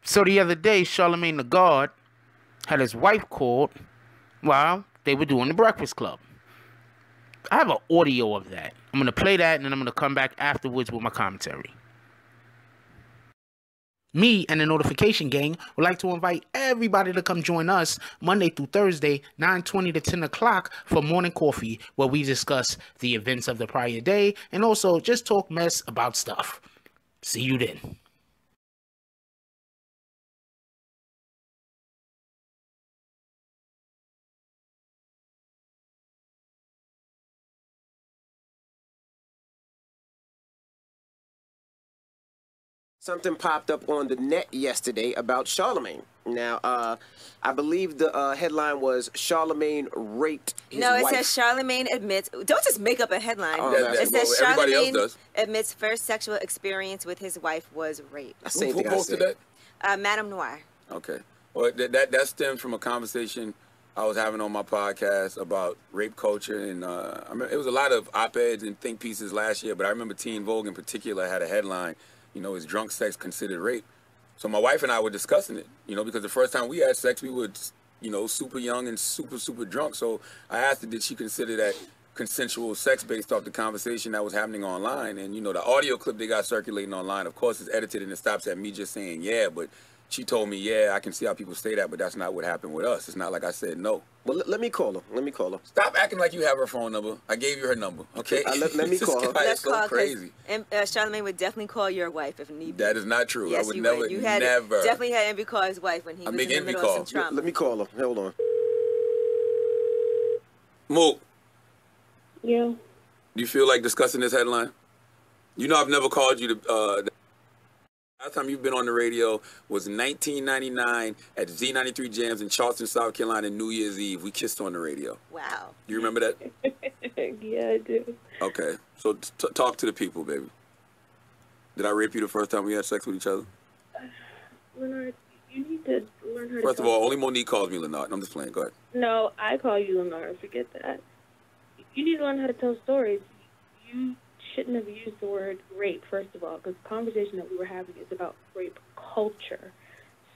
So the other day, Charlamagne Tha God had his wife called while they were doing the Breakfast Club. I have an audio of that. I'm going to play that, and then I'm going to come back afterwards with my commentary. Me and the Notification Gang would like to invite everybody to come join us Monday through Thursday, 9:20 to 10 o'clock for morning coffee, where we discuss the events of the prior day and also just talk mess about stuff. See you then. Something popped up on the net yesterday about Charlamagne. Now, I believe the headline was Charlamagne raped his wife. No, it says Charlamagne admits. Don't just make up a headline. It says everybody else Charlamagne does. admits first sexual experience with his wife was rape. Who posted that? Madame Noir. Okay. Well, that stemmed from a conversation I was having on my podcast about rape culture, and I mean, it was a lot of op-eds and think pieces last year, but I remember Teen Vogue in particular had a headline, you know, is drunk sex considered rape? So my wife and I were discussing it, you know, because the first time we had sex, we were, you know, super young and super drunk. So I asked her, did she consider that consensual sex based off the conversation that was happening online? And, you know, the audio clip they got circulating online, of course, is edited and it stops at me just saying, yeah, but she told me, yeah, I can see how people say that, but that's not what happened with us. It's not like I said no. Well, let me call her. Stop acting like you have her phone number. I gave you her number, okay? Let me call her. Let's so call, crazy. And Charlamagne would definitely call your wife if need be. That is not true. Yes, I would you never, would. You had never. Definitely had Envy call his wife when he was in the middle of some trauma. Let me call her. Hold on. Mook. Yeah. Do you feel like discussing this headline? You know I've never called you to... last time you've been on the radio was 1999 at Z93 Jams in Charleston, South Carolina, New Year's Eve. We kissed on the radio. Wow. Do you remember that? Yeah, I do. Okay. So talk to the people, baby. Did I rape you the first time we had sex with each other? Leonard, you need to learn how to... First of all, only Monique calls me Leonard. I'm just playing. Go ahead. No, I call you Leonard. Forget that. You need to learn how to tell stories. You shouldn't have used the word rape, first of all, because the conversation that we were having is about rape culture.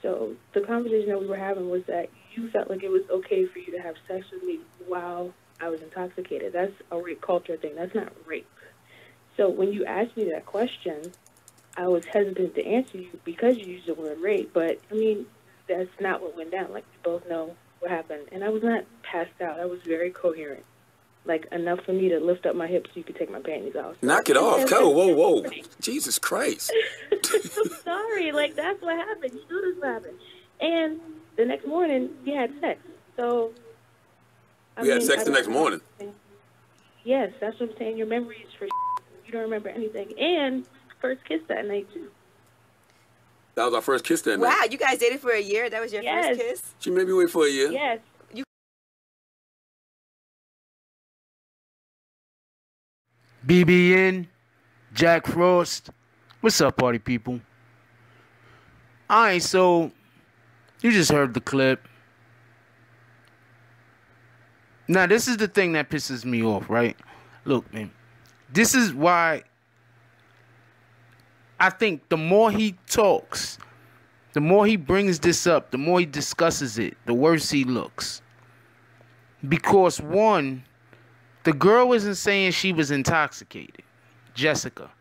So the conversation that we were having was that you felt like it was okay for you to have sex with me while I was intoxicated. That's a rape culture thing. That's not rape. So when you asked me that question, I was hesitant to answer you because you used the word rape. But, I mean, that's not what went down. Like, we both know what happened. And I was not passed out. I was very coherent. Like, enough for me to lift up my hips so you could take my panties off. So knock it off. Whoa. Jesus Christ. I'm sorry. Like, that's what happened. You knew this would happen. And the next morning, we had sex. So, we had sex the next morning? Yes, that's what I'm saying. Your memory is for you don't remember anything. And first kiss that night, too. That was our first kiss that night. Wow, you guys dated for a year? That was your first kiss? She made me wait for a year? Yes. BBN, Jack Frost. What's up, party people? Alright, so you just heard the clip. Now, this is the thing that pisses me off, right? Look, man, this is why I think the more he talks, the more he brings this up, the more he discusses it, the worse he looks. Because, one, the girl isn't saying she was intoxicated. Jessica.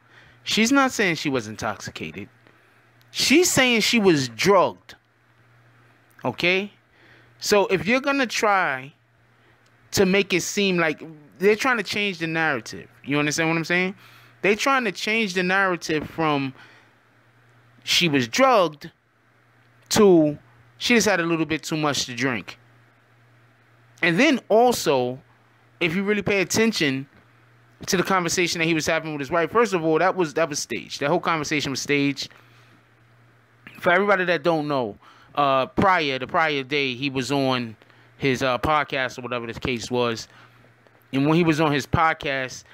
She's not saying she was intoxicated. She's saying she was drugged. Okay? So if you're going to try to make it seem like they're trying to change the narrative. You understand what I'm saying? They're trying to change the narrative from she was drugged to she just had a little bit too much to drink. And then also, if you really pay attention to the conversation that he was having with his wife, first of all, that was staged. That whole conversation was staged. For everybody that don't know, the prior day, he was on his podcast or whatever the case was. And when he was on his podcast,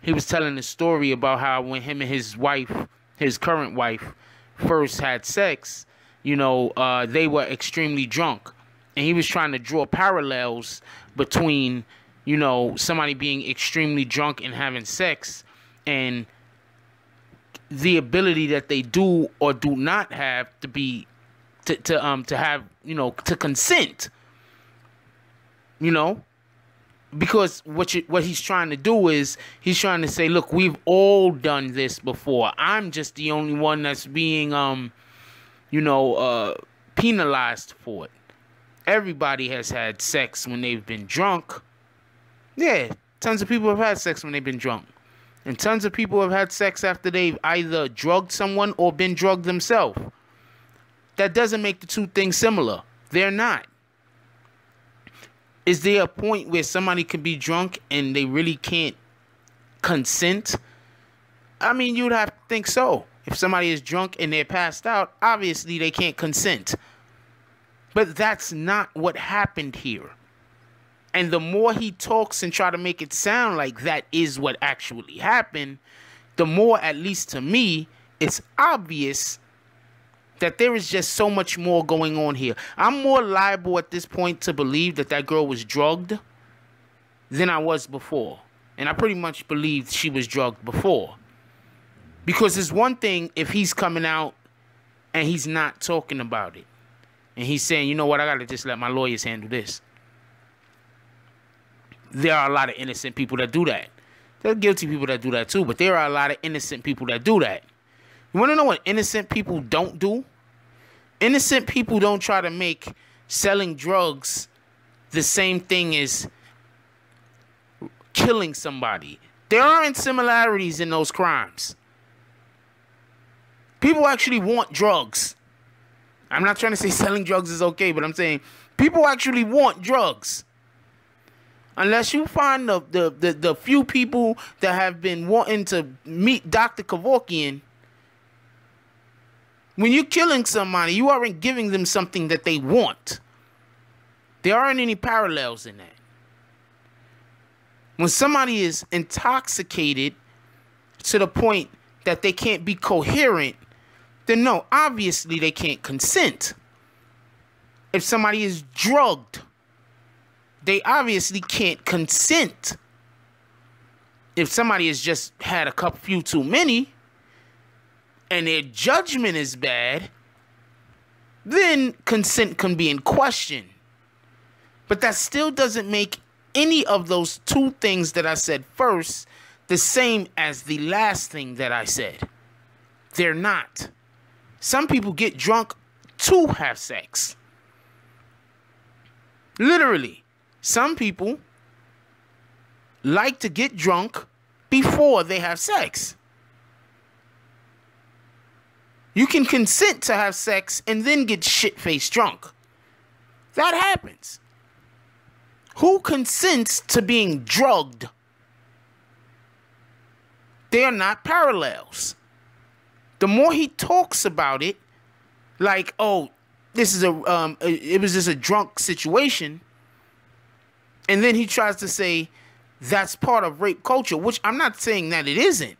he was telling the story about how when him and his wife, his current wife, first had sex, you know, they were extremely drunk. And he was trying to draw parallels between, you know, somebody being extremely drunk and having sex and the ability that they do or do not have to be to have, you know, to consent. You know, because what he's trying to do is he's trying to say, look, we've all done this before. I'm just the only one that's being penalized for it. Everybody has had sex when they've been drunk. Yeah, tons of people have had sex when they've been drunk. And tons of people have had sex after they've either drugged someone or been drugged themselves. That doesn't make the two things similar. They're not. Is there a point where somebody can be drunk and they really can't consent? I mean, you'd have to think so. If somebody is drunk and they're passed out, obviously they can't consent. But that's not what happened here. And the more he talks and try to make it sound like that is what actually happened, the more, at least to me, it's obvious that there is just so much more going on here. I'm more liable at this point to believe that that girl was drugged than I was before. And I pretty much believed she was drugged before. Because it's one thing if he's coming out and he's not talking about it. And he's saying, you know what, I got to just let my lawyers handle this. There are a lot of innocent people that do that. There are guilty people that do that too, but there are a lot of innocent people that do that. You want to know what innocent people don't do? Innocent people don't try to make selling drugs the same thing as killing somebody. There aren't similarities in those crimes. People actually want drugs. I'm not trying to say selling drugs is okay, but I'm saying people actually want drugs. Unless you find the few people that have been wanting to meet Dr. Kevorkian, when you're killing somebody, you aren't giving them something that they want. There aren't any parallels in that. When somebody is intoxicated to the point that they can't be coherent, then no, obviously they can't consent. If somebody is drugged, they obviously can't consent. If somebody has just had a few too many and their judgment is bad, then consent can be in question. But that still doesn't make any of those two things that I said first the same as the last thing that I said. They're not. Some people get drunk to have sex. Literally. Some people like to get drunk before they have sex. You can consent to have sex and then get shit-faced drunk. That happens. Who consents to being drugged? They are not parallels. The more he talks about it, like, oh, this is it was just a drunk situation. And then he tries to say that's part of rape culture, which I'm not saying that it isn't.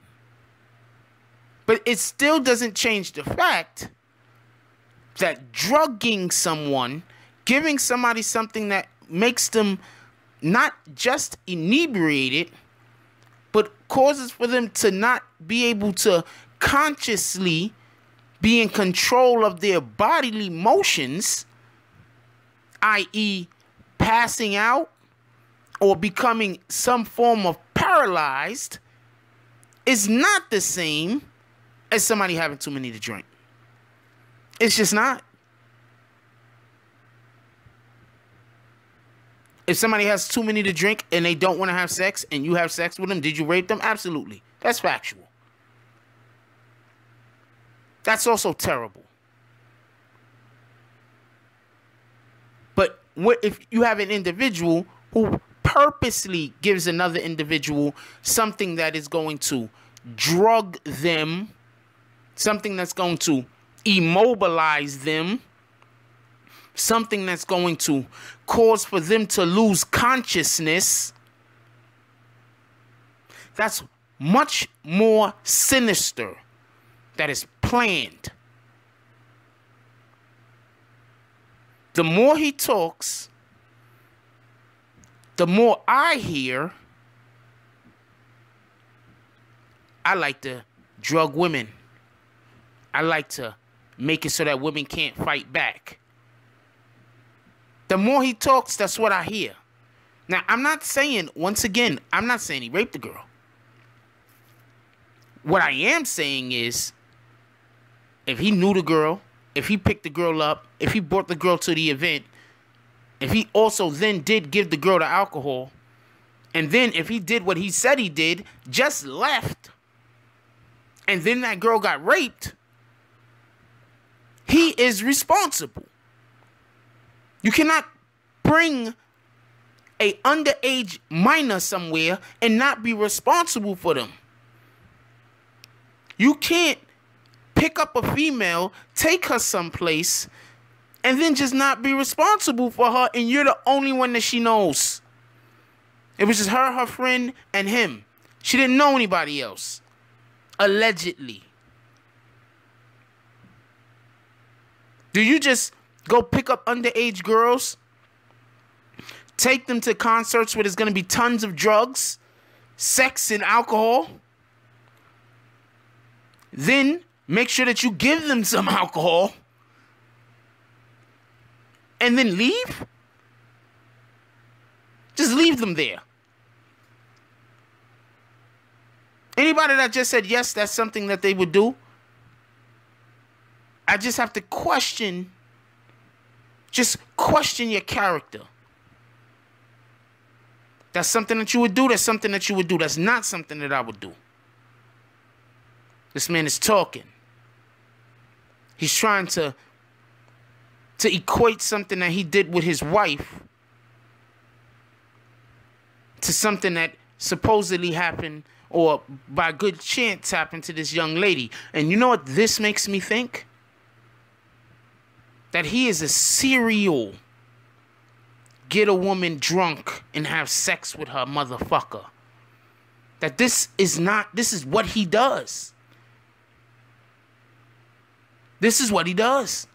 But it still doesn't change the fact that drugging someone, giving somebody something that makes them not just inebriated, but causes for them to not be able to consciously be in control of their bodily motions, i.e., passing out or becoming some form of paralyzed, is not the same as somebody having too many to drink. It's just not. If somebody has too many to drink and they don't want to have sex and you have sex with them, did you rape them? Absolutely. That's factual. That's also terrible. But what if you have an individual who purposely gives another individual something that is going to drug them, something that's going to immobilize them, something that's going to cause for them to lose consciousness, that's much more sinister. That is planned. The more he talks, the more I hear, I like to drug women. I like to make it so that women can't fight back. The more he talks, that's what I hear. Now, I'm not saying, once again, I'm not saying he raped the girl. What I am saying is, if he knew the girl, if he picked the girl up, if he brought the girl to the event, if he also then did give the girl the alcohol, and then if he did what he said he did, just left, and then that girl got raped, he is responsible. You cannot bring a underage minor somewhere and not be responsible for them. You can't pick up a female, take her someplace, and then just not be responsible for her, and you're the only one that she knows. It was just her, her friend, and him. She didn't know anybody else. Allegedly. Do you just go pick up underage girls, take them to concerts where there's going to be tons of drugs, sex, and alcohol, then make sure that you give them some alcohol, and then leave? Just leave them there. Anybody that just said yes, that's something that they would do, I just have to question, just question your character. That's something that you would do, that's something that you would do. That's not something that I would do. This man is talking. He's trying to equate something that he did with his wife to something that supposedly happened, or by good chance happened, to this young lady. And you know what this makes me think? That he is a serial get a woman drunk and have sex with her motherfucker. That this is what he does. This is what he does.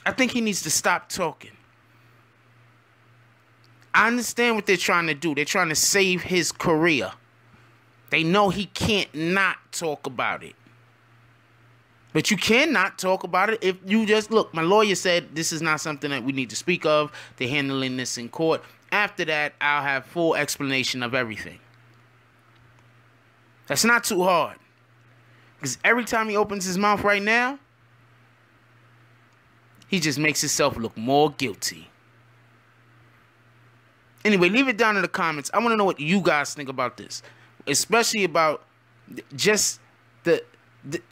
I think he needs to stop talking. I understand what they're trying to do. They're trying to save his career. They know he can't not talk about it. But you cannot talk about it if you just, look, my lawyer said this is not something that we need to speak of. They're handling this in court. After that, I'll have full explanation of everything. That's not too hard. Because every time he opens his mouth right now, he just makes himself look more guilty. Anyway, leave it down in the comments. I want to know what you guys think about this. Especially about just the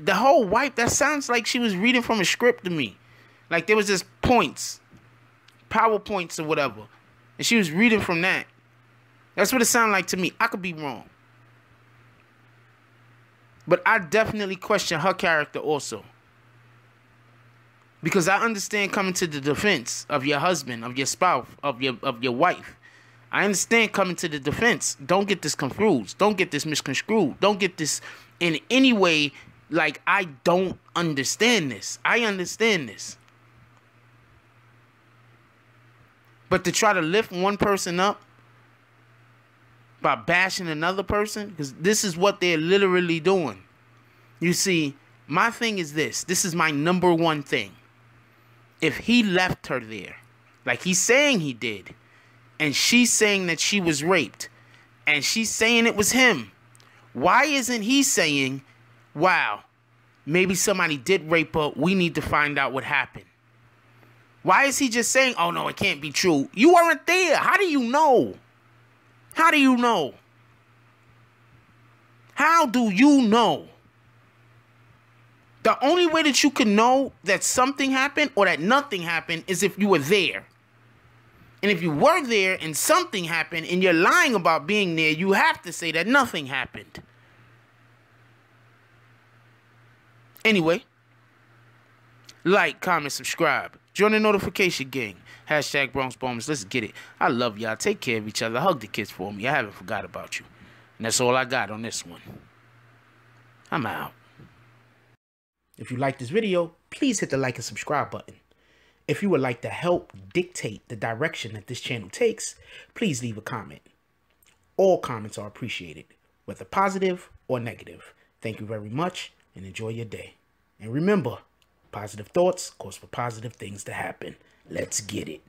whole wife. That sounds like she was reading from a script to me. Like there was just points. PowerPoints or whatever. And she was reading from that. That's what it sounded like to me. I could be wrong. But I definitely question her character also. Because I understand coming to the defense of your husband, of your spouse, of your wife. I understand coming to the defense. Don't get this confused. Don't get this misconstrued. Don't get this in any way like I don't understand this. I understand this. But to try to lift one person up by bashing another person, because this is what they're literally doing. You see, my thing is this. This is my number one thing. If he left her there, like he's saying he did, and she's saying that she was raped, and she's saying it was him, why isn't he saying, wow, maybe somebody did rape her, we need to find out what happened? Why is he just saying, oh no, it can't be true? You weren't there. How do you know? How do you know? How do you know? The only way that you can know that something happened or that nothing happened is if you were there. And if you were there and something happened and you're lying about being there, you have to say that nothing happened. Anyway, like, comment, subscribe. Join the notification gang. Hashtag Bronx Bombers. Let's get it. I love y'all. Take care of each other. Hug the kids for me. I haven't forgot about you. And that's all I got on this one. I'm out. If you like this video, please hit the like and subscribe button. If you would like to help dictate the direction that this channel takes, please leave a comment. All comments are appreciated, whether positive or negative. Thank you very much. and enjoy your day. And remember, positive thoughts cause for positive things to happen. Let's get it.